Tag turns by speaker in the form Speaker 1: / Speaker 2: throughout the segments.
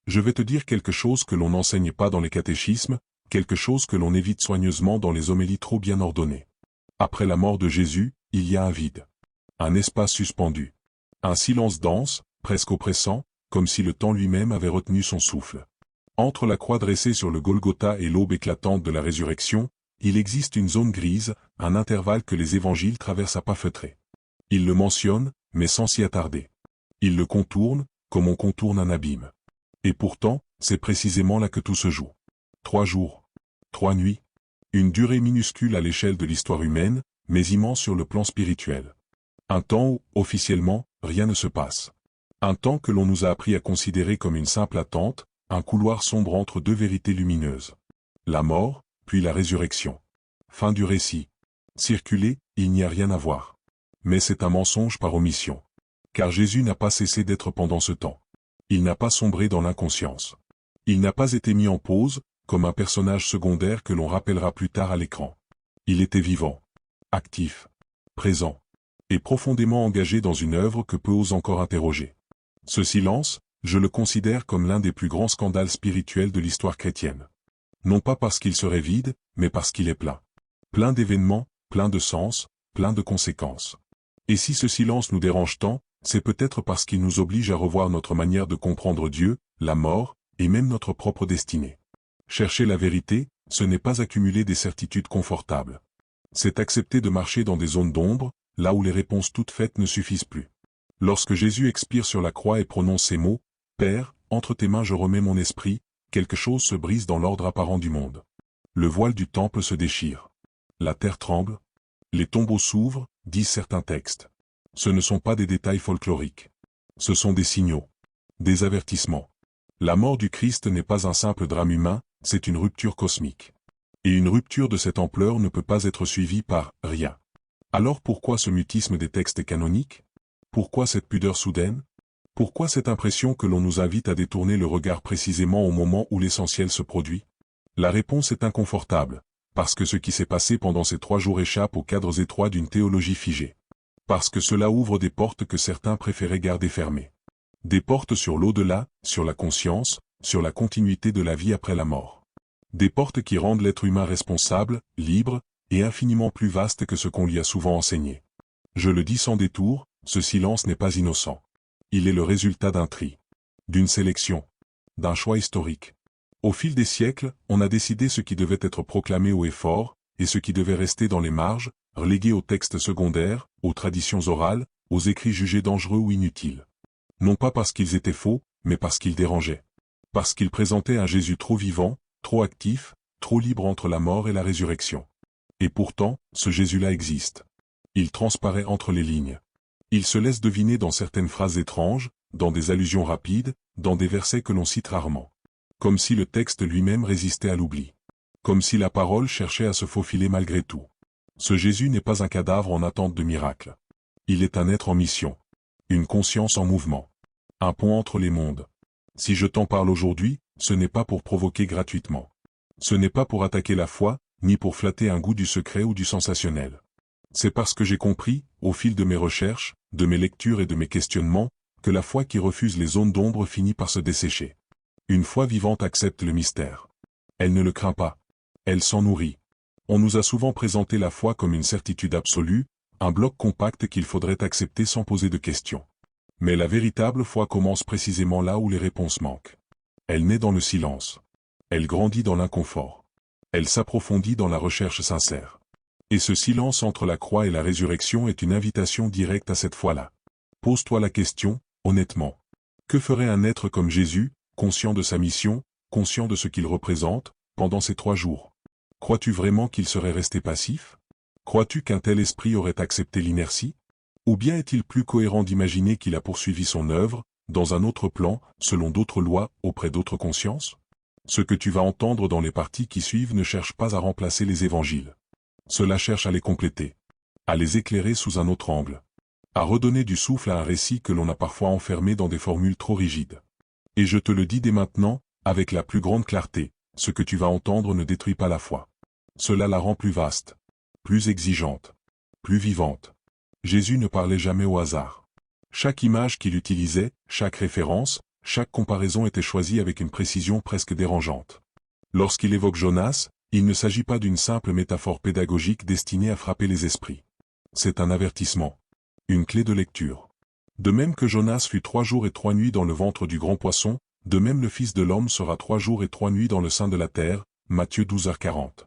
Speaker 1: Je vais te dire quelque chose que l'on n'enseigne pas dans les catéchismes, quelque chose que l'on évite soigneusement dans les homélies trop bien ordonnées. Après la mort de Jésus, il y a un vide. Un espace suspendu. Un silence dense, presque oppressant, comme si le temps lui-même avait retenu son souffle. Entre la croix dressée sur le Golgotha et l'aube éclatante de la résurrection, il existe une zone grise, un intervalle que les évangiles traversent à pas feutrés. Ils le mentionnent, mais sans s'y attarder. Ils le contournent, comme on contourne un abîme. Et pourtant, c'est précisément là que tout se joue. 3 jours. 3 nuits. Une durée minuscule à l'échelle de l'histoire humaine, mais immense sur le plan spirituel. Un temps où, officiellement, rien ne se passe. Un temps que l'on nous a appris à considérer comme une simple attente, un couloir sombre entre deux vérités lumineuses. La mort, puis la résurrection. Fin du récit. Circuler, il n'y a rien à voir. Mais c'est un mensonge par omission. Car Jésus n'a pas cessé d'être pendant ce temps. Il n'a pas sombré dans l'inconscience. Il n'a pas été mis en pause, comme un personnage secondaire que l'on rappellera plus tard à l'écran. Il était vivant, actif, présent, et profondément engagé dans une œuvre que peu osent encore interroger. Ce silence, je le considère comme l'un des plus grands scandales spirituels de l'histoire chrétienne. Non pas parce qu'il serait vide, mais parce qu'il est plein. Plein d'événements, plein de sens, plein de conséquences. Et si ce silence nous dérange tant, c'est peut-être parce qu'il nous oblige à revoir notre manière de comprendre Dieu, la mort, et même notre propre destinée. Chercher la vérité, ce n'est pas accumuler des certitudes confortables. C'est accepter de marcher dans des zones d'ombre, là où les réponses toutes faites ne suffisent plus. Lorsque Jésus expire sur la croix et prononce ces mots, « Père, entre tes mains je remets mon esprit », quelque chose se brise dans l'ordre apparent du monde. Le voile du temple se déchire. La terre tremble. Les tombeaux s'ouvrent, disent certains textes. Ce ne sont pas des détails folkloriques. Ce sont des signaux. Des avertissements. La mort du Christ n'est pas un simple drame humain, c'est une rupture cosmique. Et une rupture de cette ampleur ne peut pas être suivie par « rien ». Alors pourquoi ce mutisme des textes canoniques? Pourquoi cette pudeur soudaine? Pourquoi cette impression que l'on nous invite à détourner le regard précisément au moment où l'essentiel se produit? La réponse est inconfortable, parce que ce qui s'est passé pendant ces 3 jours échappe aux cadres étroits d'une théologie figée. Parce que cela ouvre des portes que certains préféraient garder fermées. Des portes sur l'au-delà, sur la conscience, sur la continuité de la vie après la mort. Des portes qui rendent l'être humain responsable, libre, et infiniment plus vaste que ce qu'on lui a souvent enseigné. Je le dis sans détour, ce silence n'est pas innocent. Il est le résultat d'un tri, d'une sélection, d'un choix historique. Au fil des siècles, on a décidé ce qui devait être proclamé haut et fort, et ce qui devait rester dans les marges, relégué aux textes secondaires, aux traditions orales, aux écrits jugés dangereux ou inutiles. Non pas parce qu'ils étaient faux, mais parce qu'ils dérangeaient. Parce qu'ils présentaient un Jésus trop vivant, trop actif, trop libre entre la mort et la résurrection. Et pourtant, ce Jésus-là existe. Il transparaît entre les lignes. Il se laisse deviner dans certaines phrases étranges, dans des allusions rapides, dans des versets que l'on cite rarement. Comme si le texte lui-même résistait à l'oubli. Comme si la parole cherchait à se faufiler malgré tout. Ce Jésus n'est pas un cadavre en attente de miracle. Il est un être en mission. Une conscience en mouvement. Un pont entre les mondes. Si je t'en parle aujourd'hui, ce n'est pas pour provoquer gratuitement. Ce n'est pas pour attaquer la foi, ni pour flatter un goût du secret ou du sensationnel. C'est parce que j'ai compris, au fil de mes recherches, de mes lectures et de mes questionnements, que la foi qui refuse les zones d'ombre finit par se dessécher. Une foi vivante accepte le mystère. Elle ne le craint pas. Elle s'en nourrit. On nous a souvent présenté la foi comme une certitude absolue, un bloc compact qu'il faudrait accepter sans poser de questions. Mais la véritable foi commence précisément là où les réponses manquent. Elle naît dans le silence. Elle grandit dans l'inconfort. Elle s'approfondit dans la recherche sincère. Et ce silence entre la croix et la résurrection est une invitation directe à cette foi-là. Pose-toi la question, honnêtement. Que ferait un être comme Jésus, conscient de sa mission, conscient de ce qu'il représente, pendant ces 3 jours? Crois-tu vraiment qu'il serait resté passif? Crois-tu qu'un tel esprit aurait accepté l'inertie? Ou bien est-il plus cohérent d'imaginer qu'il a poursuivi son œuvre, dans un autre plan, selon d'autres lois, auprès d'autres consciences? Ce que tu vas entendre dans les parties qui suivent ne cherche pas à remplacer les évangiles. Cela cherche à les compléter, à les éclairer sous un autre angle, à redonner du souffle à un récit que l'on a parfois enfermé dans des formules trop rigides. Et je te le dis dès maintenant, avec la plus grande clarté, ce que tu vas entendre ne détruit pas la foi. Cela la rend plus vaste, plus exigeante, plus vivante. Jésus ne parlait jamais au hasard. Chaque image qu'il utilisait, chaque référence, chaque comparaison était choisie avec une précision presque dérangeante. Lorsqu'il évoque Jonas, il ne s'agit pas d'une simple métaphore pédagogique destinée à frapper les esprits. C'est un avertissement. Une clé de lecture. De même que Jonas fut 3 jours et 3 nuits dans le ventre du grand poisson, de même le Fils de l'homme sera 3 jours et 3 nuits dans le sein de la terre, Matthieu 12h40.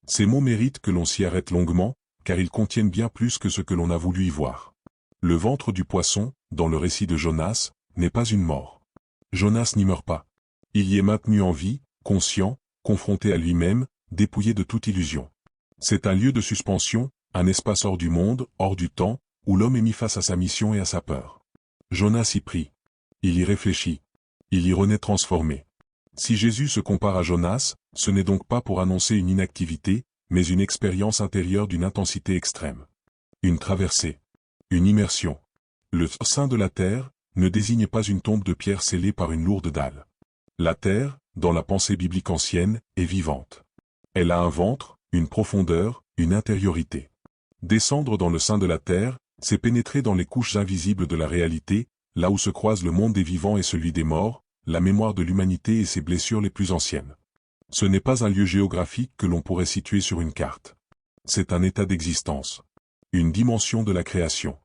Speaker 1: Ces mots méritent que l'on s'y arrête longuement, car ils contiennent bien plus que ce que l'on a voulu y voir. Le ventre du poisson, dans le récit de Jonas, n'est pas une mort. Jonas n'y meurt pas. Il y est maintenu en vie, conscient, confronté à lui-même, dépouillé de toute illusion. C'est un lieu de suspension, un espace hors du monde, hors du temps, où l'homme est mis face à sa mission et à sa peur. Jonas y prie. Il y réfléchit. Il y renaît transformé. Si Jésus se compare à Jonas, ce n'est donc pas pour annoncer une inactivité, mais une expérience intérieure d'une intensité extrême. Une traversée. Une immersion. Le sein de la terre ne désigne pas une tombe de pierre scellée par une lourde dalle. La terre, dans la pensée biblique ancienne, est vivante. Elle a un ventre, une profondeur, une intériorité. Descendre dans le sein de la terre, c'est pénétrer dans les couches invisibles de la réalité, là où se croisent le monde des vivants et celui des morts, la mémoire de l'humanité et ses blessures les plus anciennes. Ce n'est pas un lieu géographique que l'on pourrait situer sur une carte. C'est un état d'existence. Une dimension de la création.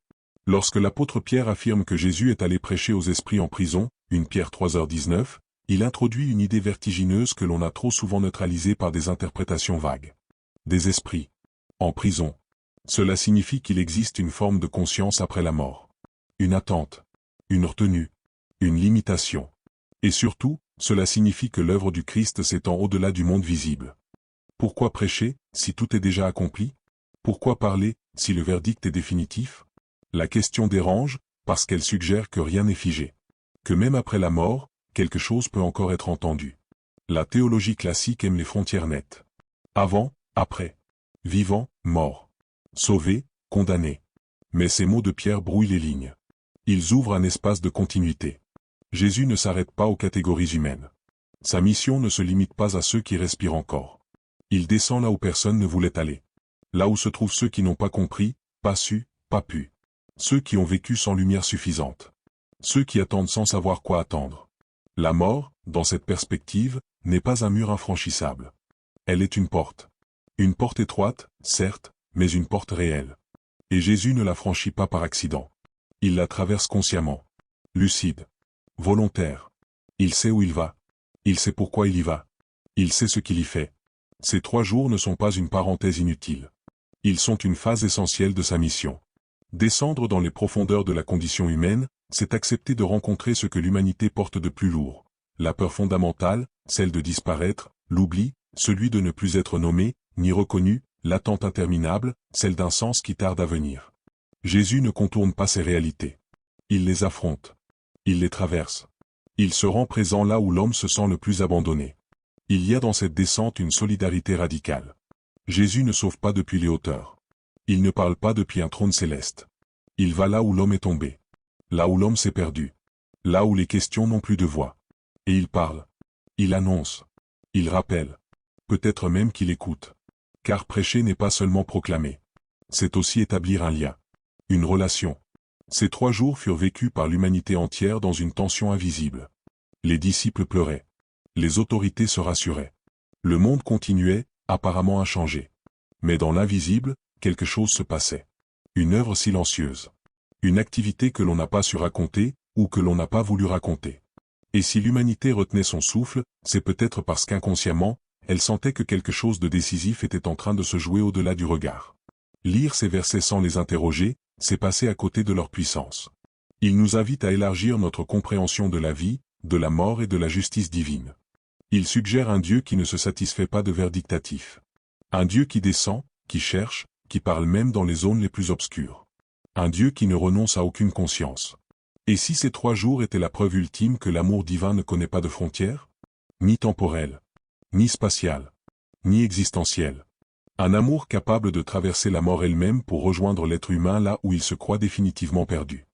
Speaker 1: Lorsque l'apôtre Pierre affirme que Jésus est allé prêcher aux esprits en prison, 1 Pierre 3h19, il introduit une idée vertigineuse que l'on a trop souvent neutralisée par des interprétations vagues. Des esprits. En prison. Cela signifie qu'il existe une forme de conscience après la mort. Une attente. Une retenue. Une limitation. Et surtout, cela signifie que l'œuvre du Christ s'étend au-delà du monde visible. Pourquoi prêcher, si tout est déjà accompli? Pourquoi parler, si le verdict est définitif? La question dérange, parce qu'elle suggère que rien n'est figé. Que même après la mort, quelque chose peut encore être entendu. La théologie classique aime les frontières nettes. Avant, après. Vivant, mort. Sauvé, condamné. Mais ces mots de Pierre brouillent les lignes. Ils ouvrent un espace de continuité. Jésus ne s'arrête pas aux catégories humaines. Sa mission ne se limite pas à ceux qui respirent encore. Il descend là où personne ne voulait aller. Là où se trouvent ceux qui n'ont pas compris, pas su, pas pu. Ceux qui ont vécu sans lumière suffisante. Ceux qui attendent sans savoir quoi attendre. La mort, dans cette perspective, n'est pas un mur infranchissable. Elle est une porte. Une porte étroite, certes, mais une porte réelle. Et Jésus ne la franchit pas par accident. Il la traverse consciemment. Lucide. Volontaire. Il sait où il va. Il sait pourquoi il y va. Il sait ce qu'il y fait. Ces 3 jours ne sont pas une parenthèse inutile. Ils sont une phase essentielle de sa mission. Descendre dans les profondeurs de la condition humaine, c'est accepter de rencontrer ce que l'humanité porte de plus lourd. La peur fondamentale, celle de disparaître, l'oubli, celui de ne plus être nommé, ni reconnu, l'attente interminable, celle d'un sens qui tarde à venir. Jésus ne contourne pas ces réalités. Il les affronte. Il les traverse. Il se rend présent là où l'homme se sent le plus abandonné. Il y a dans cette descente une solidarité radicale. Jésus ne sauve pas depuis les hauteurs. Il ne parle pas depuis un trône céleste. Il va là où l'homme est tombé. Là où l'homme s'est perdu. Là où les questions n'ont plus de voix. Et il parle. Il annonce. Il rappelle. Peut-être même qu'il écoute. Car prêcher n'est pas seulement proclamer. C'est aussi établir un lien. Une relation. Ces 3 jours furent vécus par l'humanité entière dans une tension invisible. Les disciples pleuraient. Les autorités se rassuraient. Le monde continuait, apparemment inchangé. Mais dans l'invisible, quelque chose se passait. Une œuvre silencieuse. Une activité que l'on n'a pas su raconter, ou que l'on n'a pas voulu raconter. Et si l'humanité retenait son souffle, c'est peut-être parce qu'inconsciemment, elle sentait que quelque chose de décisif était en train de se jouer au-delà du regard. Lire ces versets sans les interroger, c'est passer à côté de leur puissance. Ils nous invitent à élargir notre compréhension de la vie, de la mort et de la justice divine. Ils suggèrent un Dieu qui ne se satisfait pas de verdictatifs. Un Dieu qui descend, qui cherche, qui parle même dans les zones les plus obscures. Un Dieu qui ne renonce à aucune conscience. Et si ces 3 jours étaient la preuve ultime que l'amour divin ne connaît pas de frontières? Ni temporelles, ni spatiales, ni existentielles. Un amour capable de traverser la mort elle-même pour rejoindre l'être humain là où il se croit définitivement perdu.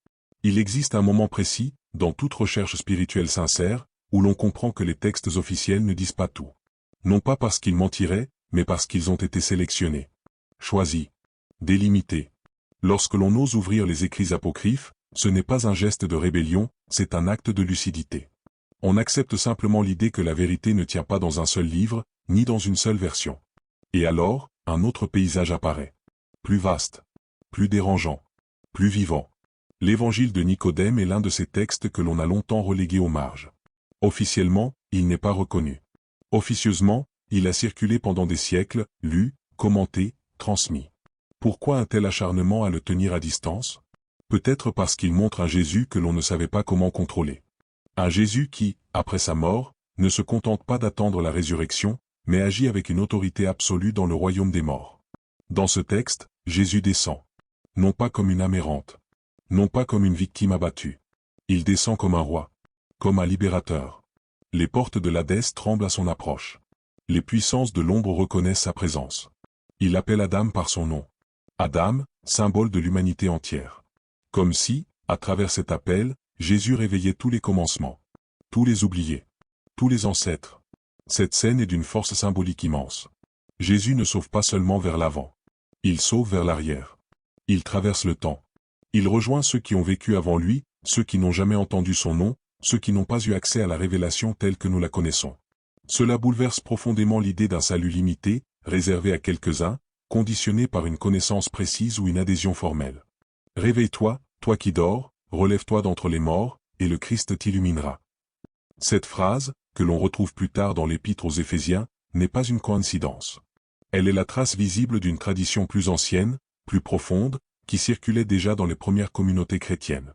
Speaker 1: Il existe un moment précis, dans toute recherche spirituelle sincère, où l'on comprend que les textes officiels ne disent pas tout. Non pas parce qu'ils mentiraient, mais parce qu'ils ont été sélectionnés. Choisis. Délimités. Lorsque l'on ose ouvrir les écrits apocryphes, Ce n'est pas un geste de rébellion, c'est un acte de lucidité. On accepte simplement l'idée que la vérité ne tient pas dans un seul livre, ni dans une seule version. Et alors, un autre paysage apparaît. Plus vaste, plus dérangeant, plus vivant. L'évangile de Nicodème est l'un de ces textes que l'on a longtemps relégué aux marges. Officiellement, il n'est pas reconnu. Officieusement, il a circulé pendant des siècles, lu, commenté, transmis. Pourquoi un tel acharnement à le tenir à distance? Peut-être parce qu'il montre un Jésus que l'on ne savait pas comment contrôler. Un Jésus qui, après sa mort, ne se contente pas d'attendre la résurrection, mais agit avec une autorité absolue dans le royaume des morts. Dans ce texte, Jésus descend. Non pas comme une âme errante. Non pas comme une victime abattue. Il descend comme un roi. Comme un libérateur. Les portes de l'Hadès tremblent à son approche. Les puissances de l'ombre reconnaissent sa présence. Il appelle Adam par son nom. Adam, symbole de l'humanité entière. Comme si, à travers cet appel, Jésus réveillait tous les commencements. Tous les oubliés. Tous les ancêtres. Cette scène est d'une force symbolique immense. Jésus ne sauve pas seulement vers l'avant. Il sauve vers l'arrière. Il traverse le temps. Il rejoint ceux qui ont vécu avant lui, ceux qui n'ont jamais entendu son nom, ceux qui n'ont pas eu accès à la révélation telle que nous la connaissons. Cela bouleverse profondément l'idée d'un salut limité, réservé à quelques-uns, conditionné par une connaissance précise ou une adhésion formelle. Réveille-toi, toi qui dors, relève-toi d'entre les morts, et le Christ t'illuminera. Cette phrase, que l'on retrouve plus tard dans l'Épître aux Éphésiens, n'est pas une coïncidence. Elle est la trace visible d'une tradition plus ancienne, plus profonde, qui circulait déjà dans les premières communautés chrétiennes.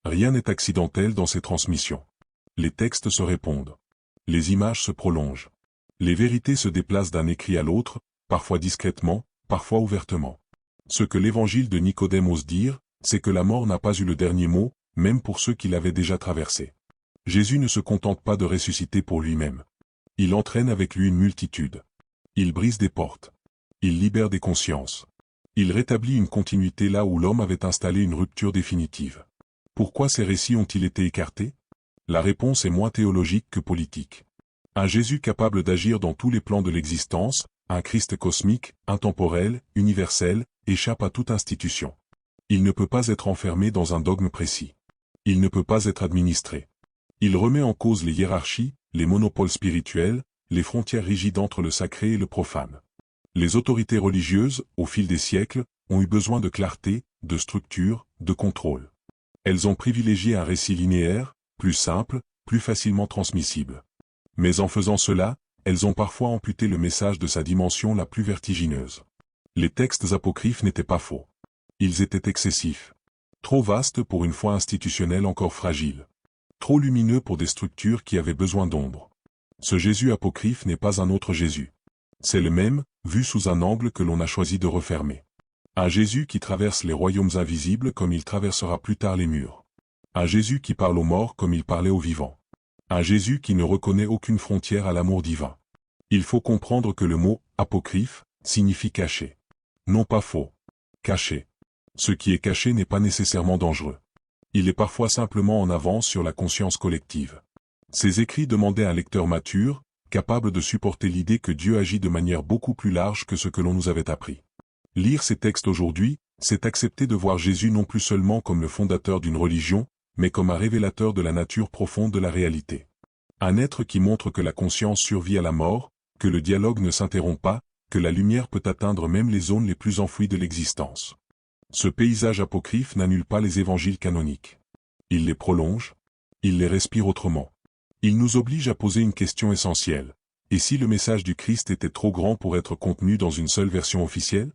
Speaker 1: Rien n'est accidentel dans ces transmissions. Les textes se répondent. Les images se prolongent. Les vérités se déplacent d'un écrit à l'autre, parfois discrètement, parfois ouvertement. Ce que l'évangile de Nicodème ose dire, c'est que la mort n'a pas eu le dernier mot, même pour ceux qui l'avaient déjà traversé. Jésus ne se contente pas de ressusciter pour lui-même. Il entraîne avec lui une multitude. Il brise des portes. Il libère des consciences. Il rétablit une continuité là où l'homme avait installé une rupture définitive. Pourquoi ces récits ont-ils été écartés? La réponse est moins théologique que politique. Un Jésus capable d'agir dans tous les plans de l'existence, un Christ cosmique, intemporel, universel, échappe à toute institution. Il ne peut pas être enfermé dans un dogme précis. Il ne peut pas être administré. Il remet en cause les hiérarchies, les monopoles spirituels, les frontières rigides entre le sacré et le profane. Les autorités religieuses, au fil des siècles, ont eu besoin de clarté, de structure, de contrôle. Elles ont privilégié un récit linéaire, plus simple, plus facilement transmissible. Mais en faisant cela, elles ont parfois amputé le message de sa dimension la plus vertigineuse. Les textes apocryphes n'étaient pas faux. Ils étaient excessifs. Trop vastes pour une foi institutionnelle encore fragile. Trop lumineux pour des structures qui avaient besoin d'ombre. Ce Jésus apocryphe n'est pas un autre Jésus. C'est le même, vu sous un angle que l'on a choisi de refermer. Un Jésus qui traverse les royaumes invisibles comme il traversera plus tard les murs. Un Jésus qui parle aux morts comme il parlait aux vivants. Un Jésus qui ne reconnaît aucune frontière à l'amour divin. Il faut comprendre que le mot « apocryphe » signifie caché. Non pas faux. Caché. Ce qui est caché n'est pas nécessairement dangereux. Il est parfois simplement en avance sur la conscience collective. Ces écrits demandaient un lecteur mature, capable de supporter l'idée que Dieu agit de manière beaucoup plus large que ce que l'on nous avait appris. Lire ces textes aujourd'hui, c'est accepter de voir Jésus non plus seulement comme le fondateur d'une religion, mais comme un révélateur de la nature profonde de la réalité. Un être qui montre que la conscience survit à la mort, que le dialogue ne s'interrompt pas, que la lumière peut atteindre même les zones les plus enfouies de l'existence. Ce paysage apocryphe n'annule pas les évangiles canoniques. Il les prolonge, il les respire autrement. Il nous oblige à poser une question essentielle. Et si le message du Christ était trop grand pour être contenu dans une seule version officielle?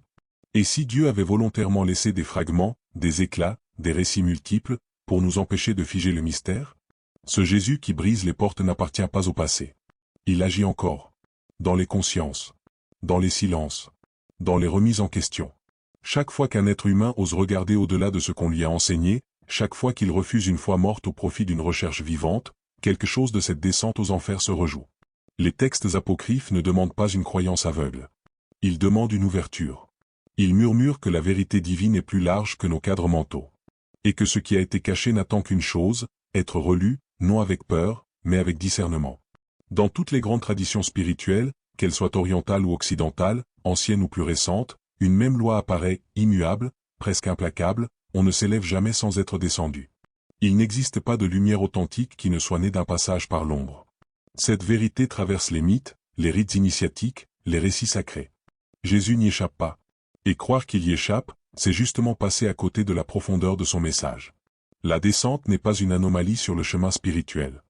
Speaker 1: Et si Dieu avait volontairement laissé des fragments, des éclats, des récits multiples, pour nous empêcher de figer le mystère? Ce Jésus qui brise les portes n'appartient pas au passé. Il agit encore. Dans les consciences. Dans les silences. Dans les remises en question. Chaque fois qu'un être humain ose regarder au-delà de ce qu'on lui a enseigné, chaque fois qu'il refuse une foi morte au profit d'une recherche vivante, quelque chose de cette descente aux enfers se rejoue. Les textes apocryphes ne demandent pas une croyance aveugle. Ils demandent une ouverture. Ils murmurent que la vérité divine est plus large que nos cadres mentaux. Et que ce qui a été caché n'attend qu'une chose, être relu, non avec peur, mais avec discernement. Dans toutes les grandes traditions spirituelles, qu'elles soient orientales ou occidentales, anciennes ou plus récentes, une même loi apparaît, immuable, presque implacable, on ne s'élève jamais sans être descendu. Il n'existe pas de lumière authentique qui ne soit née d'un passage par l'ombre. Cette vérité traverse les mythes, les rites initiatiques, les récits sacrés. Jésus n'y échappe pas. Et croire qu'il y échappe, c'est justement passer à côté de la profondeur de son message. La descente n'est pas une anomalie sur le chemin spirituel.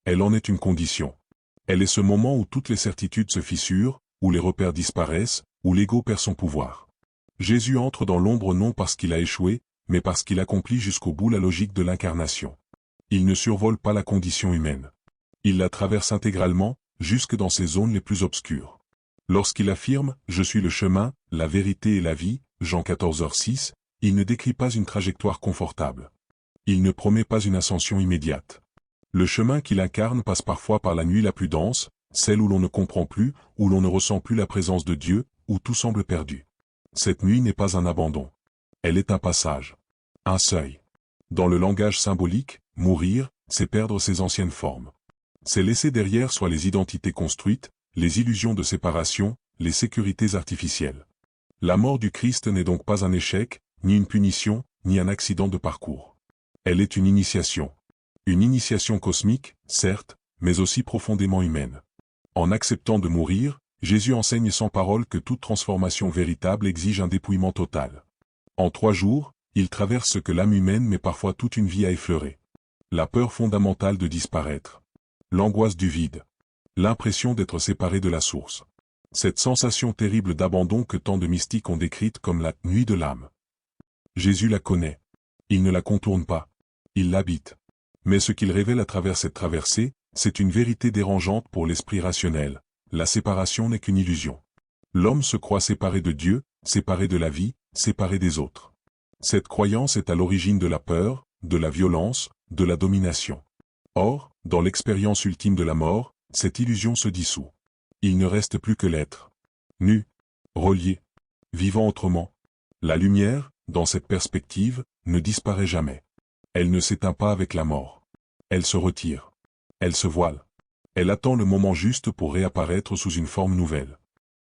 Speaker 1: Elle en est une condition. Elle est ce moment où toutes les certitudes se fissurent, où les repères disparaissent, où l'ego perd son pouvoir. Jésus entre dans l'ombre non parce qu'il a échoué, mais parce qu'il accomplit jusqu'au bout la logique de l'incarnation. Il ne survole pas la condition humaine. Il la traverse intégralement, jusque dans ses zones les plus obscures. Lorsqu'il affirme « Je suis le chemin, la vérité et la vie », Jean 14h6, il ne décrit pas une trajectoire confortable. Il ne promet pas une ascension immédiate. Le chemin qu'il incarne passe parfois par la nuit la plus dense, celle où l'on ne comprend plus, où l'on ne ressent plus la présence de Dieu, où tout semble perdu. Cette nuit n'est pas un abandon. Elle est un passage. Un seuil. Dans le langage symbolique, mourir, c'est perdre ses anciennes formes. C'est laisser derrière soit les identités construites, les illusions de séparation, les sécurités artificielles. La mort du Christ n'est donc pas un échec, ni une punition, ni un accident de parcours. Elle est une initiation. Une initiation cosmique, certes, mais aussi profondément humaine. En acceptant de mourir, Jésus enseigne sans parole que toute transformation véritable exige un dépouillement total. En 3 jours, il traverse ce que l'âme humaine met parfois toute une vie à effleurer. La peur fondamentale de disparaître. L'angoisse du vide. L'impression d'être séparé de la source. Cette sensation terrible d'abandon que tant de mystiques ont décrite comme la « nuit de l'âme ». Jésus la connaît. Il ne la contourne pas. Il l'habite. Mais ce qu'il révèle à travers cette traversée, c'est une vérité dérangeante pour l'esprit rationnel. La séparation n'est qu'une illusion. L'homme se croit séparé de Dieu, séparé de la vie, séparé des autres. Cette croyance est à l'origine de la peur, de la violence, de la domination. Or, dans l'expérience ultime de la mort, cette illusion se dissout. Il ne reste plus que l'être. Nu, relié, vivant autrement. La lumière, dans cette perspective, ne disparaît jamais. Elle ne s'éteint pas avec la mort. Elle se retire. Elle se voile. Elle attend le moment juste pour réapparaître sous une forme nouvelle.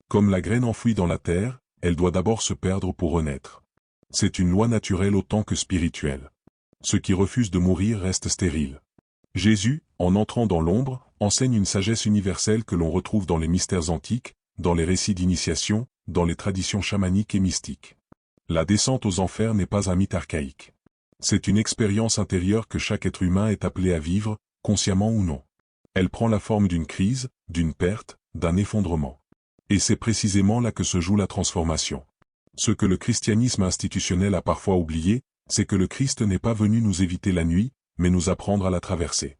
Speaker 1: Comme la graine enfouie dans la terre, elle doit d'abord se perdre pour renaître. C'est une loi naturelle autant que spirituelle. Ce qui refuse de mourir reste stérile. Jésus, en entrant dans l'ombre, enseigne une sagesse universelle que l'on retrouve dans les mystères antiques, dans les récits d'initiation, dans les traditions chamaniques et mystiques. La descente aux enfers n'est pas un mythe archaïque. C'est une expérience intérieure que chaque être humain est appelé à vivre, consciemment ou non. Elle prend la forme d'une crise, d'une perte, d'un effondrement. Et c'est précisément là que se joue la transformation. Ce que le christianisme institutionnel a parfois oublié, c'est que le Christ n'est pas venu nous éviter la nuit, mais nous apprendre à la traverser.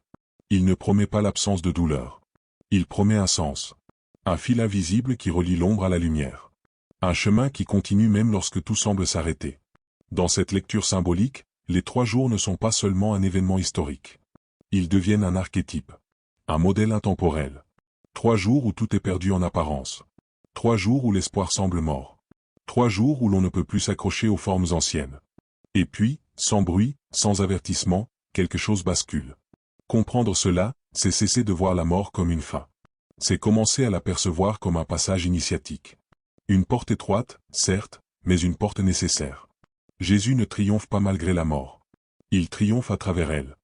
Speaker 1: Il ne promet pas l'absence de douleur. Il promet un sens. Un fil invisible qui relie l'ombre à la lumière. Un chemin qui continue même lorsque tout semble s'arrêter. Dans cette lecture symbolique, les 3 jours ne sont pas seulement un événement historique. Ils deviennent un archétype. Un modèle intemporel. 3 jours où tout est perdu en apparence. 3 jours où l'espoir semble mort. 3 jours où l'on ne peut plus s'accrocher aux formes anciennes. Et puis, sans bruit, sans avertissement, quelque chose bascule. Comprendre cela, c'est cesser de voir la mort comme une fin. C'est commencer à l'apercevoir comme un passage initiatique. Une porte étroite, certes, mais une porte nécessaire. Jésus ne triomphe pas malgré la mort. Il triomphe à travers elle.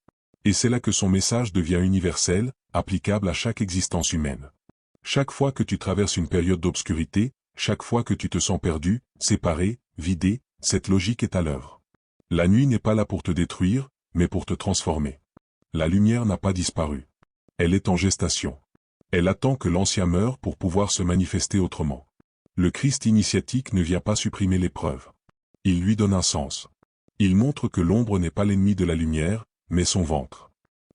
Speaker 1: Et c'est là que son message devient universel, applicable à chaque existence humaine. Chaque fois que tu traverses une période d'obscurité, chaque fois que tu te sens perdu, séparé, vidé, cette logique est à l'œuvre. La nuit n'est pas là pour te détruire, mais pour te transformer. La lumière n'a pas disparu. Elle est en gestation. Elle attend que l'ancien meure pour pouvoir se manifester autrement. Le Christ initiatique ne vient pas supprimer l'épreuve. Il lui donne un sens. Il montre que l'ombre n'est pas l'ennemi de la lumière, mais son ventre.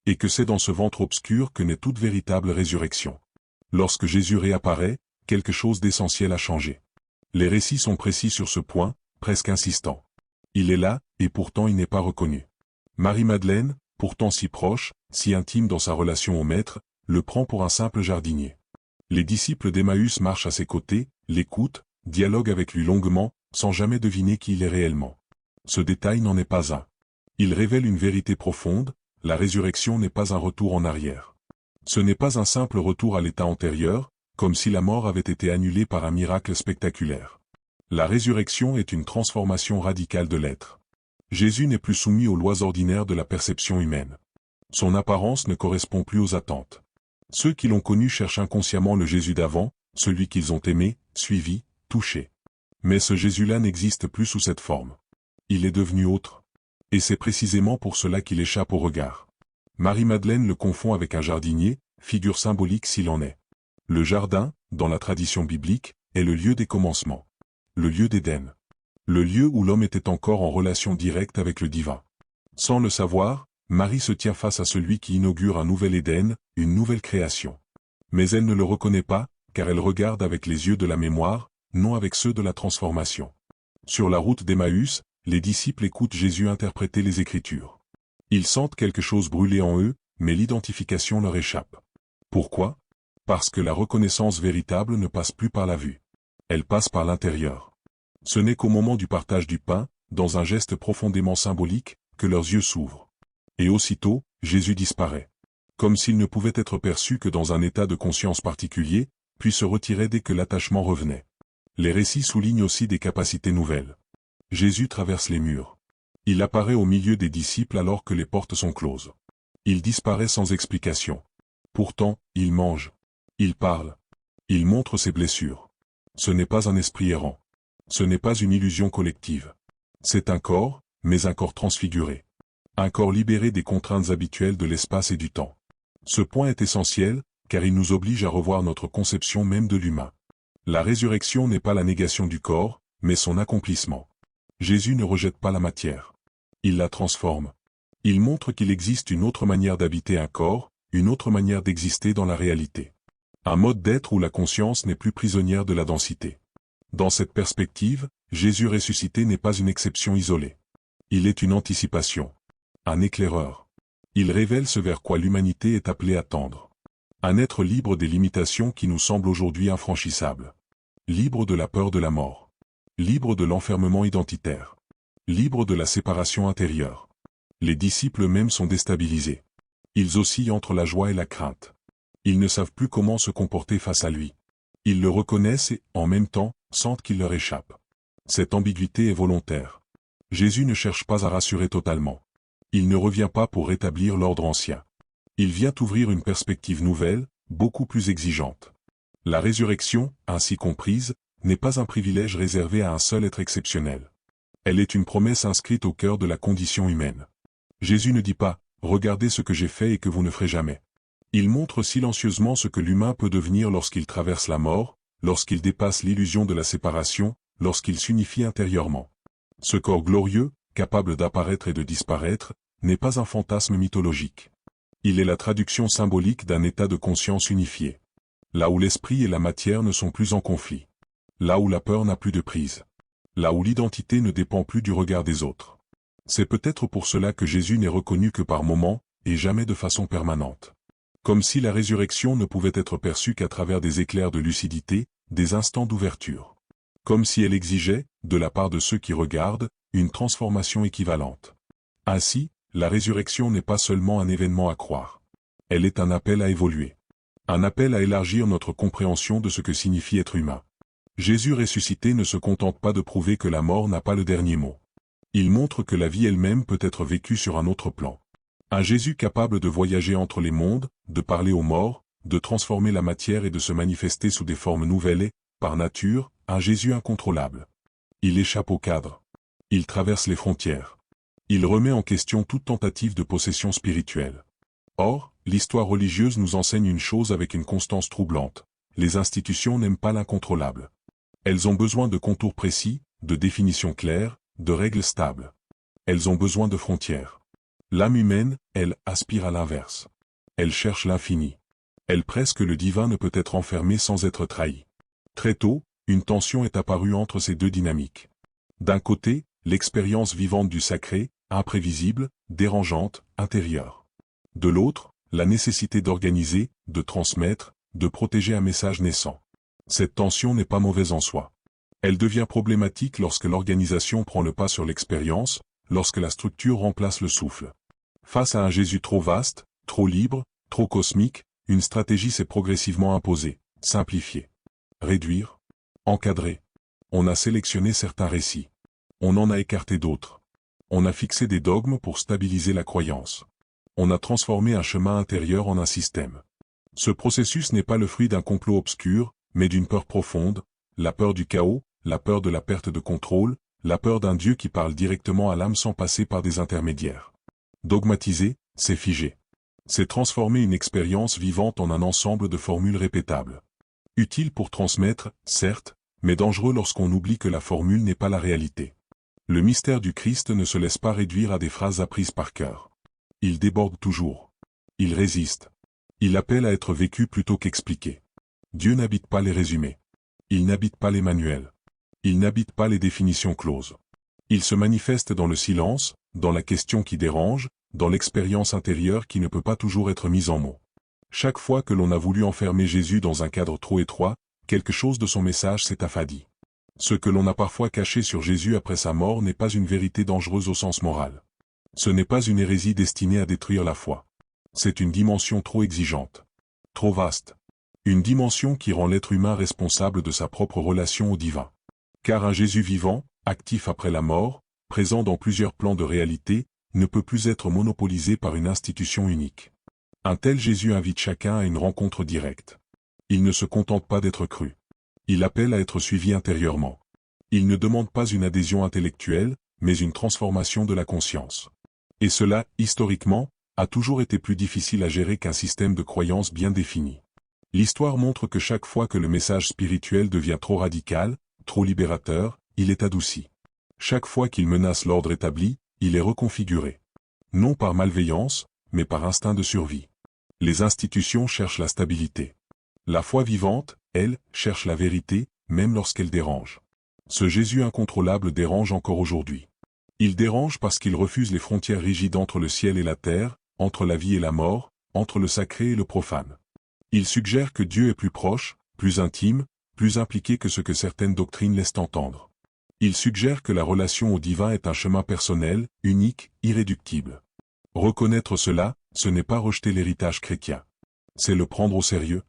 Speaker 1: Et que c'est dans ce ventre obscur que naît toute véritable résurrection. Lorsque Jésus réapparaît, quelque chose d'essentiel a changé. Les récits sont précis sur ce point, presque insistants. Il est là, et pourtant il n'est pas reconnu. Marie-Madeleine, pourtant si proche, si intime dans sa relation au Maître, le prend pour un simple jardinier. Les disciples d'Emmaüs marchent à ses côtés, l'écoutent, dialoguent avec lui longuement, sans jamais deviner qui il est réellement. Ce détail n'en est pas un. Il révèle une vérité profonde, la résurrection n'est pas un retour en arrière. Ce n'est pas un simple retour à l'état antérieur, comme si la mort avait été annulée par un miracle spectaculaire. La résurrection est une transformation radicale de l'être. Jésus n'est plus soumis aux lois ordinaires de la perception humaine. Son apparence ne correspond plus aux attentes. Ceux qui l'ont connu cherchent inconsciemment le Jésus d'avant, celui qu'ils ont aimé, suivi, touché. Mais ce Jésus-là n'existe plus sous cette forme. Il est devenu autre. Et c'est précisément pour cela qu'il échappe au regard. Marie-Madeleine le confond avec un jardinier, figure symbolique s'il en est. Le jardin, dans la tradition biblique, est le lieu des commencements. Le lieu d'Éden. Le lieu où l'homme était encore en relation directe avec le divin. Sans le savoir, Marie se tient face à celui qui inaugure un nouvel Éden, une nouvelle création. Mais elle ne le reconnaît pas, car elle regarde avec les yeux de la mémoire, non avec ceux de la transformation. Sur la route d'Emmaüs, les disciples écoutent Jésus interpréter les Écritures. Ils sentent quelque chose brûler en eux, mais l'identification leur échappe. Pourquoi? Parce que la reconnaissance véritable ne passe plus par la vue. Elle passe par l'intérieur. Ce n'est qu'au moment du partage du pain, dans un geste profondément symbolique, que leurs yeux s'ouvrent. Et aussitôt, Jésus disparaît. Comme s'il ne pouvait être perçu que dans un état de conscience particulier, puis se retirait dès que l'attachement revenait. Les récits soulignent aussi des capacités nouvelles. Jésus traverse les murs. Il apparaît au milieu des disciples alors que les portes sont closes. Il disparaît sans explication. Pourtant, il mange. Il parle. Il montre ses blessures. Ce n'est pas un esprit errant. Ce n'est pas une illusion collective. C'est un corps, mais un corps transfiguré. Un corps libéré des contraintes habituelles de l'espace et du temps. Ce point est essentiel, car il nous oblige à revoir notre conception même de l'humain. La résurrection n'est pas la négation du corps, mais son accomplissement. Jésus ne rejette pas la matière. Il la transforme. Il montre qu'il existe une autre manière d'habiter un corps, une autre manière d'exister dans la réalité. Un mode d'être où la conscience n'est plus prisonnière de la densité. Dans cette perspective, Jésus ressuscité n'est pas une exception isolée. Il est une anticipation. Un éclaireur. Il révèle ce vers quoi l'humanité est appelée à tendre. Un être libre des limitations qui nous semblent aujourd'hui infranchissables. Libre de la peur de la mort. Libre de l'enfermement identitaire. Libre de la séparation intérieure. Les disciples eux-mêmes sont déstabilisés. Ils oscillent entre la joie et la crainte. Ils ne savent plus comment se comporter face à lui. Ils le reconnaissent et, en même temps, sentent qu'il leur échappe. Cette ambiguïté est volontaire. Jésus ne cherche pas à rassurer totalement. Il ne revient pas pour rétablir l'ordre ancien. Il vient ouvrir une perspective nouvelle, beaucoup plus exigeante. La résurrection, ainsi comprise, n'est pas un privilège réservé à un seul être exceptionnel. Elle est une promesse inscrite au cœur de la condition humaine. Jésus ne dit pas « Regardez ce que j'ai fait et que vous ne ferez jamais ». Il montre silencieusement ce que l'humain peut devenir lorsqu'il traverse la mort, lorsqu'il dépasse l'illusion de la séparation, lorsqu'il s'unifie intérieurement. Ce corps glorieux, capable d'apparaître et de disparaître, n'est pas un fantasme mythologique. Il est la traduction symbolique d'un état de conscience unifié. Là où l'esprit et la matière ne sont plus en conflit. Là où la peur n'a plus de prise. Là où l'identité ne dépend plus du regard des autres. C'est peut-être pour cela que Jésus n'est reconnu que par moments, et jamais de façon permanente. Comme si la résurrection ne pouvait être perçue qu'à travers des éclairs de lucidité, des instants d'ouverture. Comme si elle exigeait, de la part de ceux qui regardent, une transformation équivalente. Ainsi, la résurrection n'est pas seulement un événement à croire. Elle est un appel à évoluer. Un appel à élargir notre compréhension de ce que signifie être humain. Jésus ressuscité ne se contente pas de prouver que la mort n'a pas le dernier mot. Il montre que la vie elle-même peut être vécue sur un autre plan. Un Jésus capable de voyager entre les mondes, de parler aux morts, de transformer la matière et de se manifester sous des formes nouvelles est, par nature, un Jésus incontrôlable. Il échappe au cadre. Il traverse les frontières. Il remet en question toute tentative de possession spirituelle. Or, l'histoire religieuse nous enseigne une chose avec une constance troublante. Les institutions n'aiment pas l'incontrôlable. Elles ont besoin de contours précis, de définitions claires, de règles stables. Elles ont besoin de frontières. L'âme humaine, elle, aspire à l'inverse. Elle cherche l'infini. Elle presse que le divin ne peut être enfermé sans être trahi. Très tôt, une tension est apparue entre ces deux dynamiques. D'un côté, l'expérience vivante du sacré, imprévisible, dérangeante, intérieure. De l'autre, la nécessité d'organiser, de transmettre, de protéger un message naissant. Cette tension n'est pas mauvaise en soi. Elle devient problématique lorsque l'organisation prend le pas sur l'expérience, lorsque la structure remplace le souffle. Face à un Jésus trop vaste, trop libre, trop cosmique, une stratégie s'est progressivement imposée, simplifier, réduire, encadrer. On a sélectionné certains récits. On en a écarté d'autres. On a fixé des dogmes pour stabiliser la croyance. On a transformé un chemin intérieur en un système. Ce processus n'est pas le fruit d'un complot obscur, mais d'une peur profonde, la peur du chaos, la peur de la perte de contrôle, la peur d'un Dieu qui parle directement à l'âme sans passer par des intermédiaires. Dogmatiser, c'est figer. C'est transformer une expérience vivante en un ensemble de formules répétables. Utile pour transmettre, certes, mais dangereux lorsqu'on oublie que la formule n'est pas la réalité. Le mystère du Christ ne se laisse pas réduire à des phrases apprises par cœur. Il déborde toujours. Il résiste. Il appelle à être vécu plutôt qu'expliqué. Dieu n'habite pas les résumés. Il n'habite pas les manuels. Il n'habite pas les définitions closes. Il se manifeste dans le silence, dans la question qui dérange, dans l'expérience intérieure qui ne peut pas toujours être mise en mots. Chaque fois que l'on a voulu enfermer Jésus dans un cadre trop étroit, quelque chose de son message s'est affadi. Ce que l'on a parfois caché sur Jésus après sa mort n'est pas une vérité dangereuse au sens moral. Ce n'est pas une hérésie destinée à détruire la foi. C'est une dimension trop exigeante. Trop vaste. Une dimension qui rend l'être humain responsable de sa propre relation au divin. Car un Jésus vivant, actif après la mort, présent dans plusieurs plans de réalité, ne peut plus être monopolisé par une institution unique. Un tel Jésus invite chacun à une rencontre directe. Il ne se contente pas d'être cru. Il appelle à être suivi intérieurement. Il ne demande pas une adhésion intellectuelle, mais une transformation de la conscience. Et cela, historiquement, a toujours été plus difficile à gérer qu'un système de croyances bien défini. L'histoire montre que chaque fois que le message spirituel devient trop radical, trop libérateur, il est adouci. Chaque fois qu'il menace l'ordre établi, il est reconfiguré. Non par malveillance, mais par instinct de survie. Les institutions cherchent la stabilité. La foi vivante, elle, cherche la vérité, même lorsqu'elle dérange. Ce Jésus incontrôlable dérange encore aujourd'hui. Il dérange parce qu'il refuse les frontières rigides entre le ciel et la terre, entre la vie et la mort, entre le sacré et le profane. Il suggère que Dieu est plus proche, plus intime, plus impliqué que ce que certaines doctrines laissent entendre. Il suggère que la relation au divin est un chemin personnel, unique, irréductible. Reconnaître cela, ce n'est pas rejeter l'héritage chrétien. C'est le prendre au sérieux.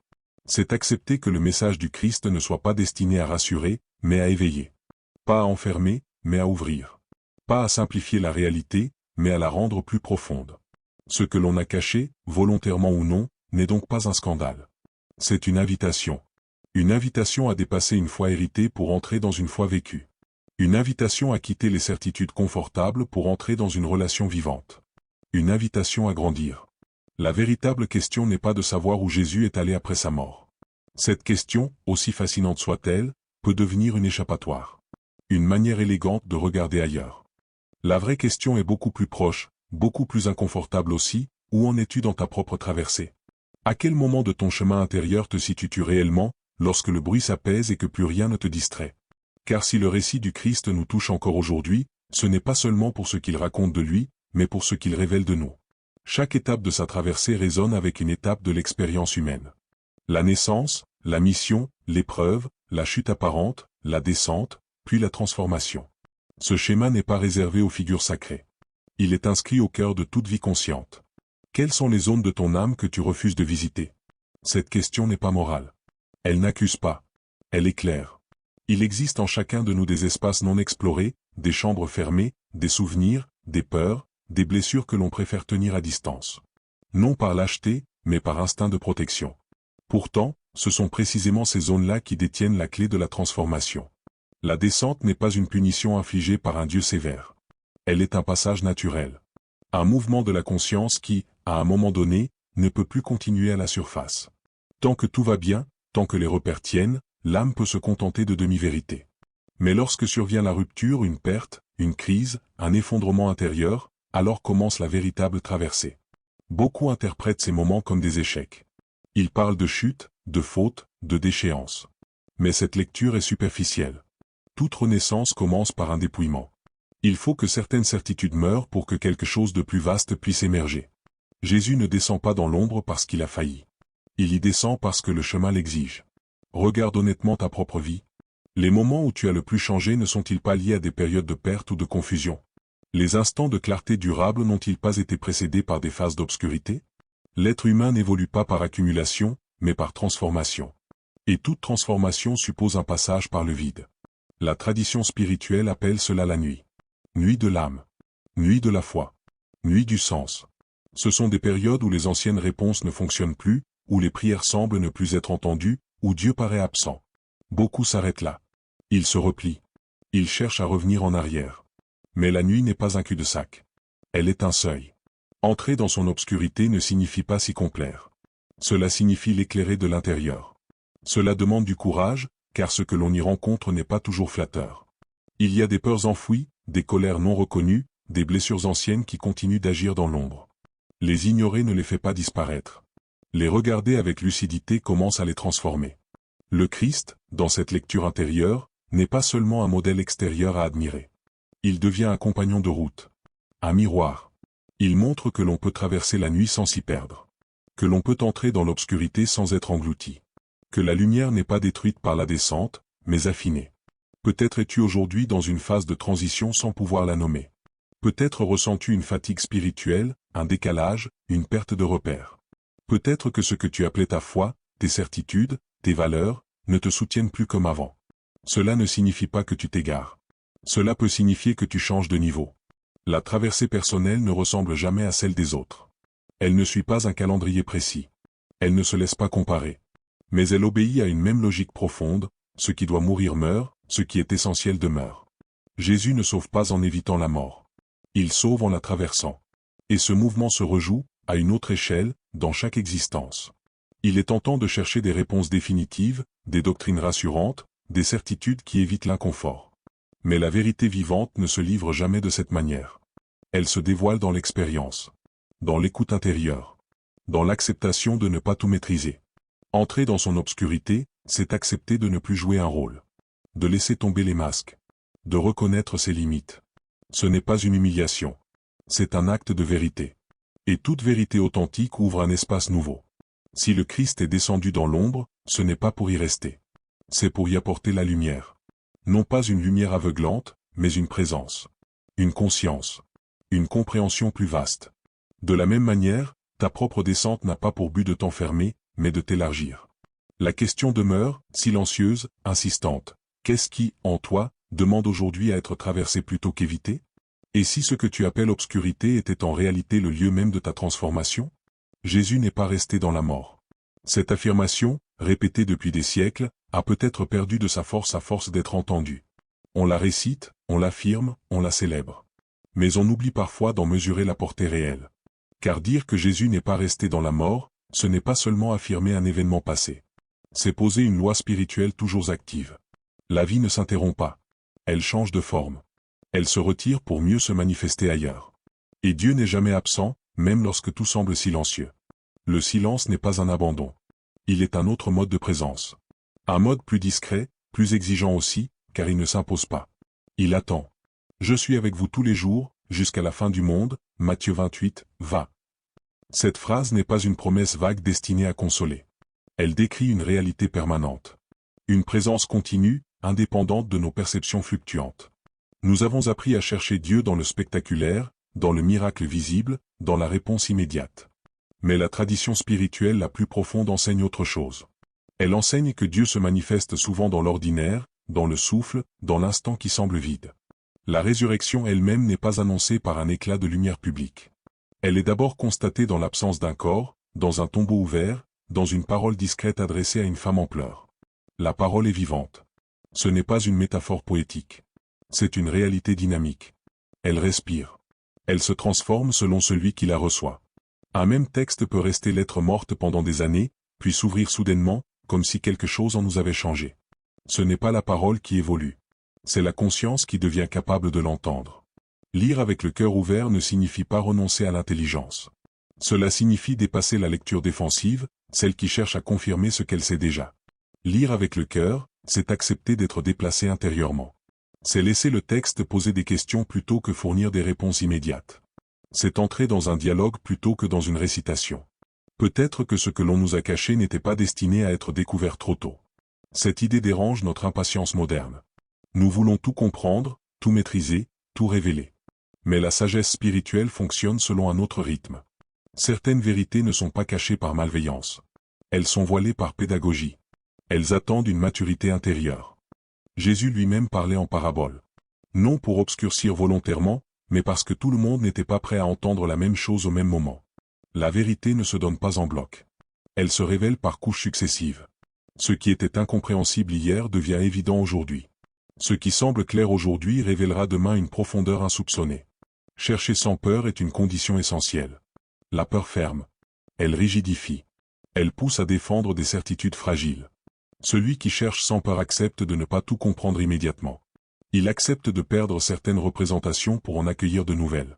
Speaker 1: C'est accepter que le message du Christ ne soit pas destiné à rassurer, mais à éveiller. Pas à enfermer, mais à ouvrir. Pas à simplifier la réalité, mais à la rendre plus profonde. Ce que l'on a caché, volontairement ou non, n'est donc pas un scandale. C'est une invitation. Une invitation à dépasser une foi héritée pour entrer dans une foi vécue. Une invitation à quitter les certitudes confortables pour entrer dans une relation vivante. Une invitation à grandir. La véritable question n'est pas de savoir où Jésus est allé après sa mort. Cette question, aussi fascinante soit-elle, peut devenir une échappatoire. Une manière élégante de regarder ailleurs. La vraie question est beaucoup plus proche, beaucoup plus inconfortable aussi, où en es-tu dans ta propre traversée? À quel moment de ton chemin intérieur te situes-tu réellement, lorsque le bruit s'apaise et que plus rien ne te distrait? Car si le récit du Christ nous touche encore aujourd'hui, ce n'est pas seulement pour ce qu'il raconte de lui, mais pour ce qu'il révèle de nous. Chaque étape de sa traversée résonne avec une étape de l'expérience humaine. La naissance, la mission, l'épreuve, la chute apparente, la descente, puis la transformation. Ce schéma n'est pas réservé aux figures sacrées. Il est inscrit au cœur de toute vie consciente. Quelles sont les zones de ton âme que tu refuses de visiter? Cette question n'est pas morale. Elle n'accuse pas. Elle éclaire. Il existe en chacun de nous des espaces non explorés, des chambres fermées, des souvenirs, des peurs, des blessures que l'on préfère tenir à distance. Non par lâcheté, mais par instinct de protection. Pourtant, ce sont précisément ces zones-là qui détiennent la clé de la transformation. La descente n'est pas une punition infligée par un Dieu sévère. Elle est un passage naturel. Un mouvement de la conscience qui, à un moment donné, ne peut plus continuer à la surface. Tant que tout va bien, tant que les repères tiennent, l'âme peut se contenter de demi-vérités. Mais lorsque survient la rupture, une perte, une crise, un effondrement intérieur, alors commence la véritable traversée. Beaucoup interprètent ces moments comme des échecs. Ils parlent de chute, de faute, de déchéance. Mais cette lecture est superficielle. Toute renaissance commence par un dépouillement. Il faut que certaines certitudes meurent pour que quelque chose de plus vaste puisse émerger. Jésus ne descend pas dans l'ombre parce qu'il a failli. Il y descend parce que le chemin l'exige. Regarde honnêtement ta propre vie. Les moments où tu as le plus changé ne sont-ils pas liés à des périodes de perte ou de confusion? Les instants de clarté durable n'ont-ils pas été précédés par des phases d'obscurité? L'être humain n'évolue pas par accumulation, mais par transformation. Et toute transformation suppose un passage par le vide. La tradition spirituelle appelle cela la nuit. Nuit de l'âme. Nuit de la foi. Nuit du sens. Ce sont des périodes où les anciennes réponses ne fonctionnent plus, où les prières semblent ne plus être entendues, où Dieu paraît absent. Beaucoup s'arrêtent là. Ils se replient. Ils cherchent à revenir en arrière. Mais la nuit n'est pas un cul-de-sac. Elle est un seuil. Entrer dans son obscurité ne signifie pas s'y complaire. Cela signifie l'éclairer de l'intérieur. Cela demande du courage, car ce que l'on y rencontre n'est pas toujours flatteur. Il y a des peurs enfouies, des colères non reconnues, des blessures anciennes qui continuent d'agir dans l'ombre. Les ignorer ne les fait pas disparaître. Les regarder avec lucidité commence à les transformer. Le Christ, dans cette lecture intérieure, n'est pas seulement un modèle extérieur à admirer. Il devient un compagnon de route. Un miroir. Il montre que l'on peut traverser la nuit sans s'y perdre. Que l'on peut entrer dans l'obscurité sans être englouti. Que la lumière n'est pas détruite par la descente, mais affinée. Peut-être es-tu aujourd'hui dans une phase de transition sans pouvoir la nommer. Peut-être ressens-tu une fatigue spirituelle, un décalage, une perte de repère. Peut-être que ce que tu appelais ta foi, tes certitudes, tes valeurs, ne te soutiennent plus comme avant. Cela ne signifie pas que tu t'égares. Cela peut signifier que tu changes de niveau. La traversée personnelle ne ressemble jamais à celle des autres. Elle ne suit pas un calendrier précis. Elle ne se laisse pas comparer. Mais elle obéit à une même logique profonde, ce qui doit mourir meurt, ce qui est essentiel demeure. Jésus ne sauve pas en évitant la mort. Il sauve en la traversant. Et ce mouvement se rejoue, à une autre échelle, dans chaque existence. Il est tentant de chercher des réponses définitives, des doctrines rassurantes, des certitudes qui évitent l'inconfort. Mais la vérité vivante ne se livre jamais de cette manière. Elle se dévoile dans l'expérience, dans l'écoute intérieure, dans l'acceptation de ne pas tout maîtriser. Entrer dans son obscurité, c'est accepter de ne plus jouer un rôle, de laisser tomber les masques, de reconnaître ses limites. Ce n'est pas une humiliation, c'est un acte de vérité. Et toute vérité authentique ouvre un espace nouveau. Si le Christ est descendu dans l'ombre, ce n'est pas pour y rester. C'est pour y apporter la lumière. Non pas une lumière aveuglante, mais une présence, une conscience, une compréhension plus vaste. De la même manière, ta propre descente n'a pas pour but de t'enfermer, mais de t'élargir. La question demeure, silencieuse, insistante. Qu'est-ce qui, en toi, demande aujourd'hui à être traversé plutôt qu'évité? Et si ce que tu appelles obscurité était en réalité le lieu même de ta transformation? Jésus n'est pas resté dans la mort. Cette affirmation, répétée depuis des siècles, a peut-être perdu de sa force à force d'être entendue. On la récite, on l'affirme, on la célèbre. Mais on oublie parfois d'en mesurer la portée réelle. Car dire que Jésus n'est pas resté dans la mort, ce n'est pas seulement affirmer un événement passé. C'est poser une loi spirituelle toujours active. La vie ne s'interrompt pas. Elle change de forme. Elle se retire pour mieux se manifester ailleurs. Et Dieu n'est jamais absent, même lorsque tout semble silencieux. Le silence n'est pas un abandon. Il est un autre mode de présence. Un mode plus discret, plus exigeant aussi, car il ne s'impose pas. Il attend. Je suis avec vous tous les jours, jusqu'à la fin du monde, Matthieu 28, va. Cette phrase n'est pas une promesse vague destinée à consoler. Elle décrit une réalité permanente. Une présence continue, indépendante de nos perceptions fluctuantes. Nous avons appris à chercher Dieu dans le spectaculaire, dans le miracle visible, dans la réponse immédiate. Mais la tradition spirituelle la plus profonde enseigne autre chose. Elle enseigne que Dieu se manifeste souvent dans l'ordinaire, dans le souffle, dans l'instant qui semble vide. La résurrection elle-même n'est pas annoncée par un éclat de lumière publique. Elle est d'abord constatée dans l'absence d'un corps, dans un tombeau ouvert, dans une parole discrète adressée à une femme en pleurs. La parole est vivante. Ce n'est pas une métaphore poétique. C'est une réalité dynamique. Elle respire. Elle se transforme selon celui qui la reçoit. Un même texte peut rester lettre morte pendant des années, puis s'ouvrir soudainement, comme si quelque chose en nous avait changé. Ce n'est pas la parole qui évolue. C'est la conscience qui devient capable de l'entendre. Lire avec le cœur ouvert ne signifie pas renoncer à l'intelligence. Cela signifie dépasser la lecture défensive, celle qui cherche à confirmer ce qu'elle sait déjà. Lire avec le cœur, c'est accepter d'être déplacé intérieurement. C'est laisser le texte poser des questions plutôt que fournir des réponses immédiates. C'est entrer dans un dialogue plutôt que dans une récitation. Peut-être que ce que l'on nous a caché n'était pas destiné à être découvert trop tôt. Cette idée dérange notre impatience moderne. Nous voulons tout comprendre, tout maîtriser, tout révéler. Mais la sagesse spirituelle fonctionne selon un autre rythme. Certaines vérités ne sont pas cachées par malveillance. Elles sont voilées par pédagogie. Elles attendent une maturité intérieure. Jésus lui-même parlait en parabole. Non pour obscurcir volontairement, mais parce que tout le monde n'était pas prêt à entendre la même chose au même moment. La vérité ne se donne pas en bloc. Elle se révèle par couches successives. Ce qui était incompréhensible hier devient évident aujourd'hui. Ce qui semble clair aujourd'hui révélera demain une profondeur insoupçonnée. Chercher sans peur est une condition essentielle. La peur ferme. Elle rigidifie. Elle pousse à défendre des certitudes fragiles. Celui qui cherche sans peur accepte de ne pas tout comprendre immédiatement. Il accepte de perdre certaines représentations pour en accueillir de nouvelles.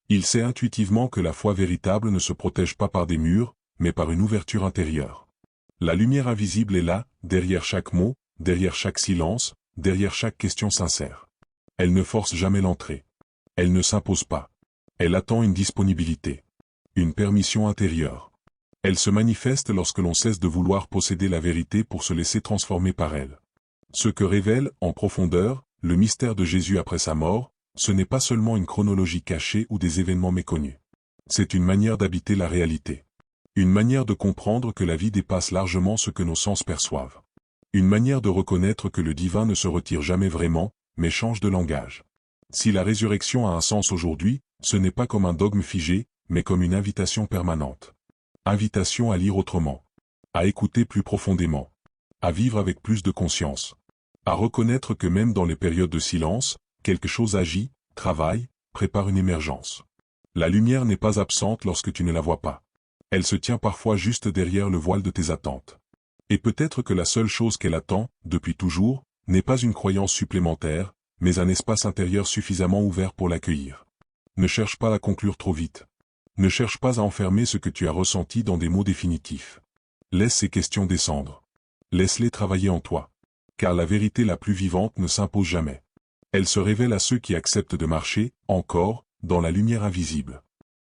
Speaker 1: Il sait intuitivement que la foi véritable ne se protège pas par des murs, mais par une ouverture intérieure. La lumière invisible est là, derrière chaque mot, derrière chaque silence, derrière chaque question sincère. Elle ne force jamais l'entrée. Elle ne s'impose pas. Elle attend une disponibilité. Une permission intérieure. Elle se manifeste lorsque l'on cesse de vouloir posséder la vérité pour se laisser transformer par elle. Ce que révèle, en profondeur, le mystère de Jésus après sa mort, ce n'est pas seulement une chronologie cachée ou des événements méconnus. C'est une manière d'habiter la réalité. Une manière de comprendre que la vie dépasse largement ce que nos sens perçoivent. Une manière de reconnaître que le divin ne se retire jamais vraiment, mais change de langage. Si la résurrection a un sens aujourd'hui, ce n'est pas comme un dogme figé, mais comme une invitation permanente. Invitation à lire autrement. À écouter plus profondément. À vivre avec plus de conscience. À reconnaître que même dans les périodes de silence, quelque chose agit, travaille, prépare une émergence. La lumière n'est pas absente lorsque tu ne la vois pas. Elle se tient parfois juste derrière le voile de tes attentes. Et peut-être que la seule chose qu'elle attend, depuis toujours, n'est pas une croyance supplémentaire, mais un espace intérieur suffisamment ouvert pour l'accueillir. Ne cherche pas à conclure trop vite. Ne cherche pas à enfermer ce que tu as ressenti dans des mots définitifs. Laisse ces questions descendre. Laisse-les travailler en toi. Car la vérité la plus vivante ne s'impose jamais. Elle se révèle à ceux qui acceptent de marcher, encore, dans la lumière invisible.